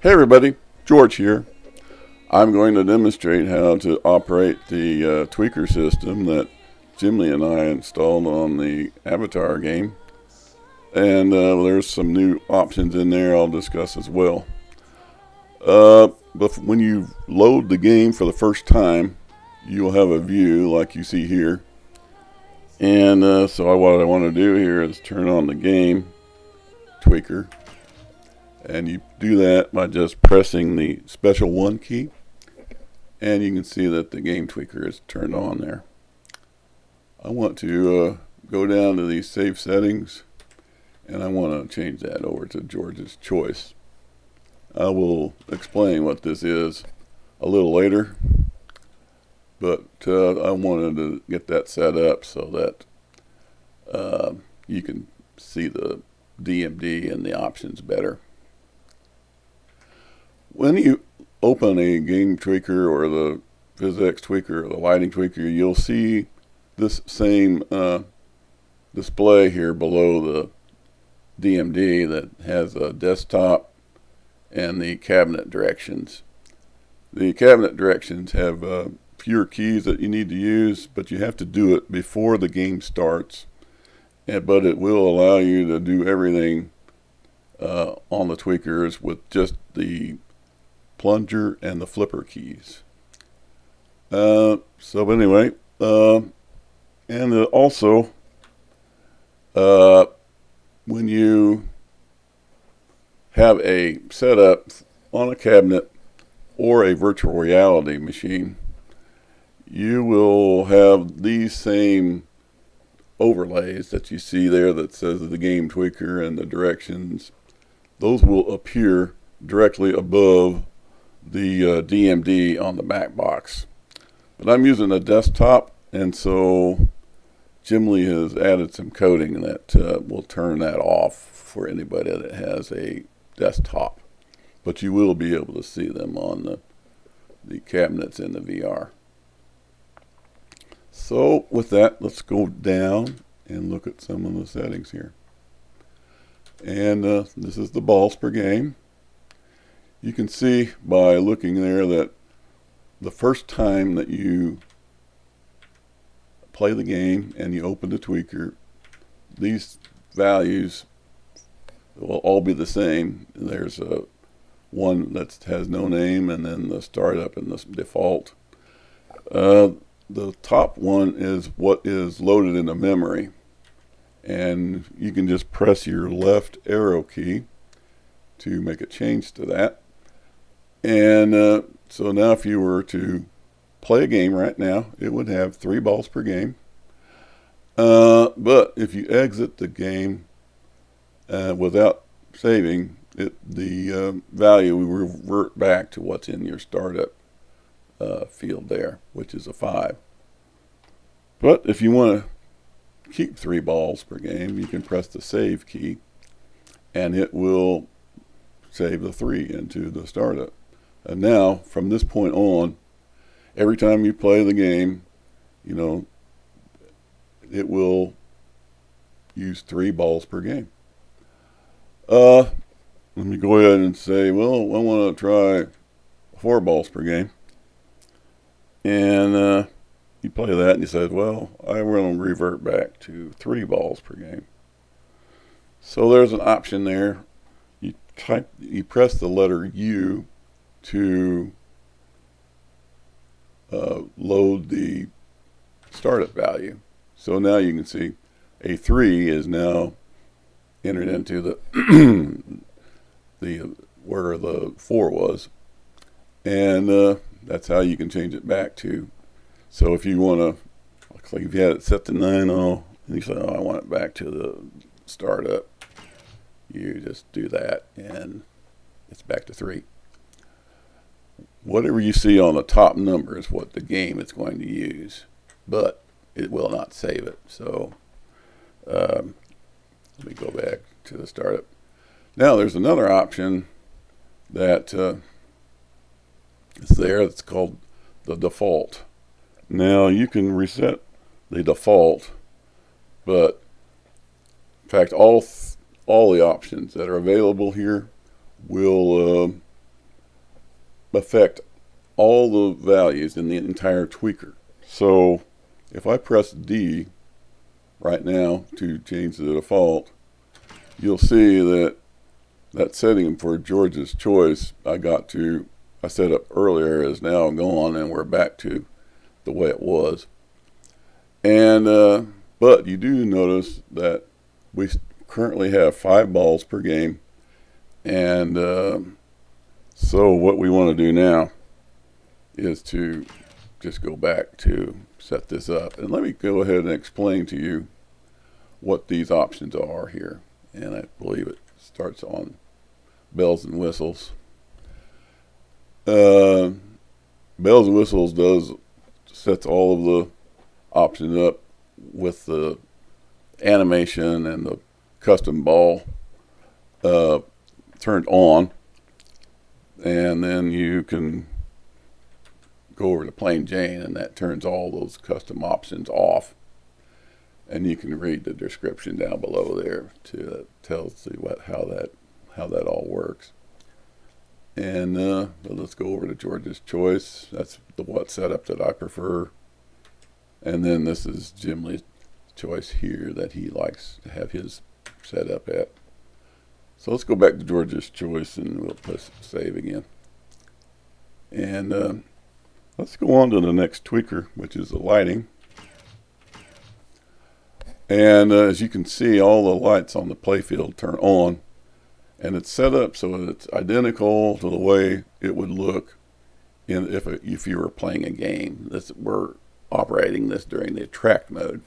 Hey everybody, George here. I'm going to demonstrate how to operate the tweaker system that Jimmy and I installed on the Avatar game. And there's some new options in there I'll discuss as well. But when you load the game for the first time, you'll have a view like you see here. And so what I want to do here is turn on the game tweaker. And you do that by just pressing the special 1 key. And you can see that the game tweaker is turned on there. I want to go down to these save settings, and I want to change that over to George's choice. I will explain what this is a little later, but I wanted to get that set up so that you can see the DMD and the options better. When you open a game tweaker or the PhysX tweaker or the lighting tweaker, you'll see this same display here below the DMD that has a desktop and the cabinet directions. The cabinet directions have fewer keys that you need to use, but you have to do it before the game starts. But it will allow you to do everything on the tweakers with just the plunger and the flipper keys. So anyway, and also when you have a setup on a cabinet or a virtual reality machine, you will have these same overlays that you see there that says the game tweaker and the directions. Those will appear directly above the DMD on the back box. But I'm using a desktop, and so Jim Lee has added some coding that will turn that off for anybody that has a desktop. But you will be able to see them on the cabinets in the VR. So with that, let's go down and look at some of the settings here. And this is the balls per game. You can see by looking there that the first time that you play the game and you open the tweaker, these values will all be the same. There's one that has no name, and then the startup and the default. The top one is what is loaded into memory, and you can just press your left arrow key to make a change to that. And so now if you were to play a game right now, it would have 3 balls per game. But if you exit the game without saving, the value will revert back to what's in your startup field there, which is a 5. But if you want to keep 3 balls per game, you can press the save key, and it will save the 3 into the startup. And now, from this point on, every time you play the game, it will use 3 balls per game. Let me go ahead and say, well, I want to try 4 balls per game. And you play that and you say, well, I want to revert back to 3 balls per game. So there's an option there. You press the letter U to load the startup value. So now you can see a 3 is now entered into the where the 4 was, and that's how you can change it back to. So if you want to, like if you had it set to 9-0, and you say, oh, I want it back to the startup, you just do that, and it's back to 3. Whatever you see on the top number is what the game is going to use, but it will not save it. So let me go back to the startup. Now there's another option that is there. It's called the default. Now you can reset the default, but in fact all the options that are available here will affect all the values in the entire tweaker. So if I press D right now to change the default, you'll see that that setting for George's choice I set up earlier is now gone, and we're back to the way it was. And but you do notice that we currently have 5 balls per game, and so what we want to do now is to just go back to set this up. And let me go ahead and explain to you what these options are here. And I believe it starts on bells and whistles. Bells and whistles sets all of the options up with the animation and the custom ball turned on, and then you can go over to plain Jane, and that turns all those custom options off. And you can read the description down below there to tells you how that all works. And let's go over to George's choice. That's the what setup that I prefer. And then this is Jim Lee's choice here that he likes to have his set up at. So let's go back to George's choice, and we'll press save again. And let's go on to the next tweaker, which is the lighting. And as you can see, all the lights on the playfield turn on, and it's set up so it's identical to the way it would look if you were playing a game. We're operating this during the attract mode.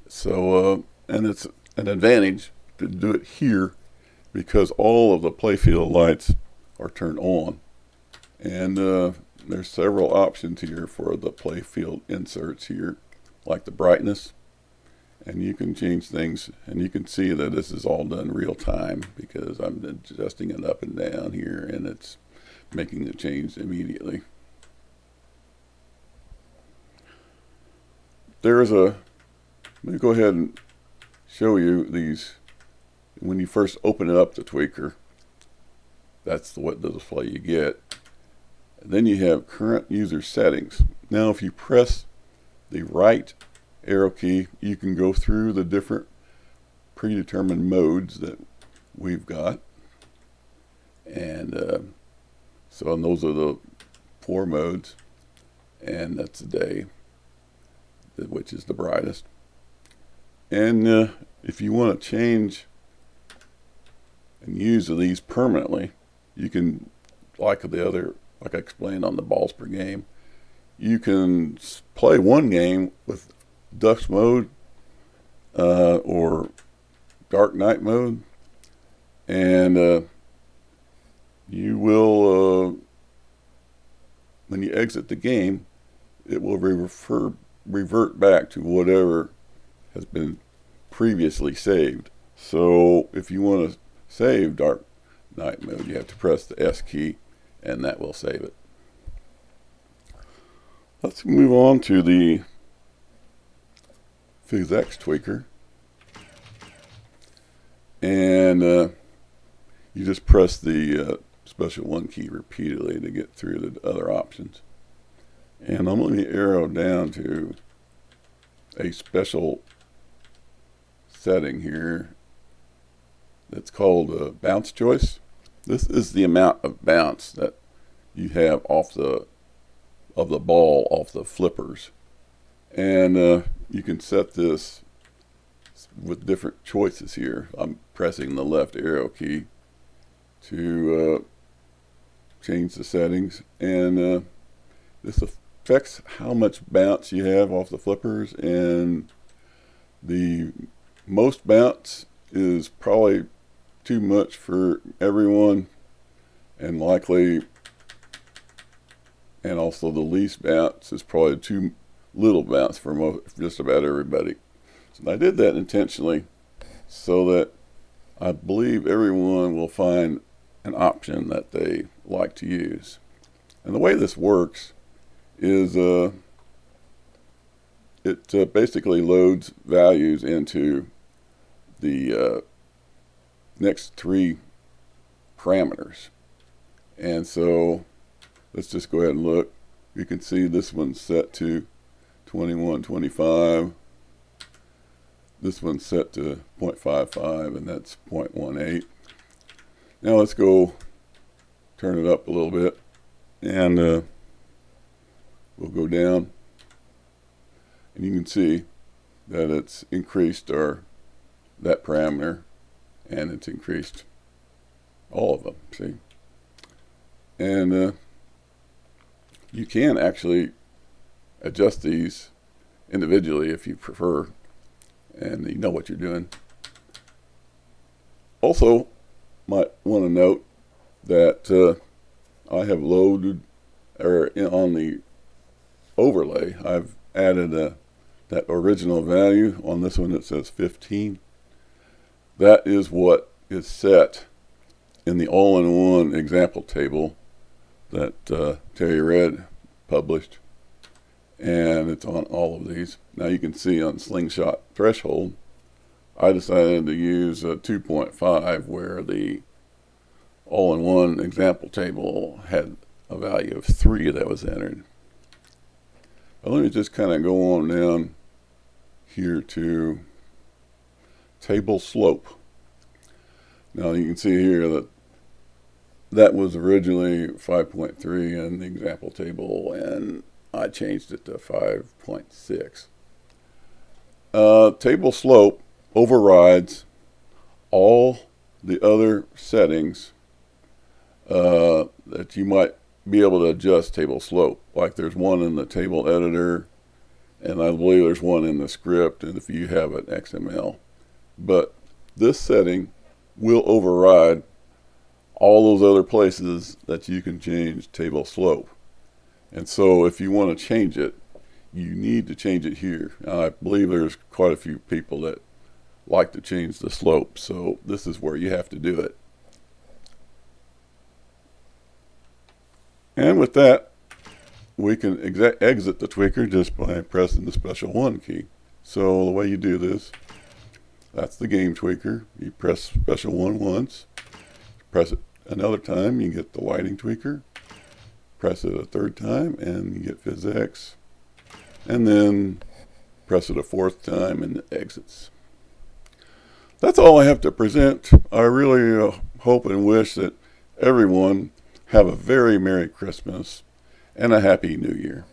So and it's an advantage to do it here because all of the playfield lights are turned on. And there's several options here for the playfield inserts here, like the brightness. And you can change things, and you can see that this is all done real time because I'm adjusting it up and down here, and it's making the change immediately. Let me go ahead and show you these. When you first open it up, the tweaker, that's what the display you get. And then you have current user settings. Now if you press the right arrow key, you can go through the different predetermined modes that we've got. And and those are the 4 modes, and that's the day, which is the brightest. And if you want to change and use these permanently, you can, like I explained on the balls per game, you can play one game with dusk mode or dark night mode, and you will when you exit the game, it will revert back to whatever has been previously saved. So if you want to save dark night mode, you have to press the S key, and that will save it. Let's move on to the PhysX tweaker, and you just press the special 1 key repeatedly to get through the other options. And I'm going to arrow down to a special setting here that's called bounce choice. This is the amount of bounce that you have of the ball off the flippers. And you can set this with different choices here. I'm pressing the left arrow key to change the settings, and this affects how much bounce you have off the flippers. And the most bounce is probably too much for everyone, and likely, and also the least bounce is probably too little bounce for just about everybody. So I did that intentionally so that I believe everyone will find an option that they like to use. And the way this works is it basically loads values into the next 3 parameters, And so let's just go ahead and look. You can see this one's set to 2125. This one's set to 0.55, and that's 0.18. Now let's go turn it up a little bit, and we'll go down, and you can see that it's increased that parameter, and it's increased all of them, see? And you can actually adjust these individually if you prefer, and you know what you're doing. Also, might want to note that I have loaded, or on the overlay, I've added that original value. On this one it says 15. That is what is set in the all-in-one example table that Terry Red published, and it's on all of these. Now you can see on Slingshot Threshold, I decided to use a 2.5 where the all-in-one example table had a value of 3 that was entered. But let me just kind of go on down here to table slope. Now you can see here that was originally 5.3 in the example table, and I changed it to 5.6. Table slope overrides all the other settings that you might be able to adjust table slope. Like there's one in the table editor, and I believe there's one in the script, and if you have an XML. But this setting will override all those other places that you can change table slope. And so if you want to change it, you need to change it here. I believe there's quite a few people that like to change the slope, so this is where you have to do it. And with that, we can exit the tweaker just by pressing the special 1 key. So the way you do this, that's the game tweaker. You press special 1 once, press it another time, you get the lighting tweaker. Press it a third time, and you get PhysX. And then press it a 4th time, and it exits. That's all I have to present. I really hope and wish that everyone have a very Merry Christmas and a Happy New Year.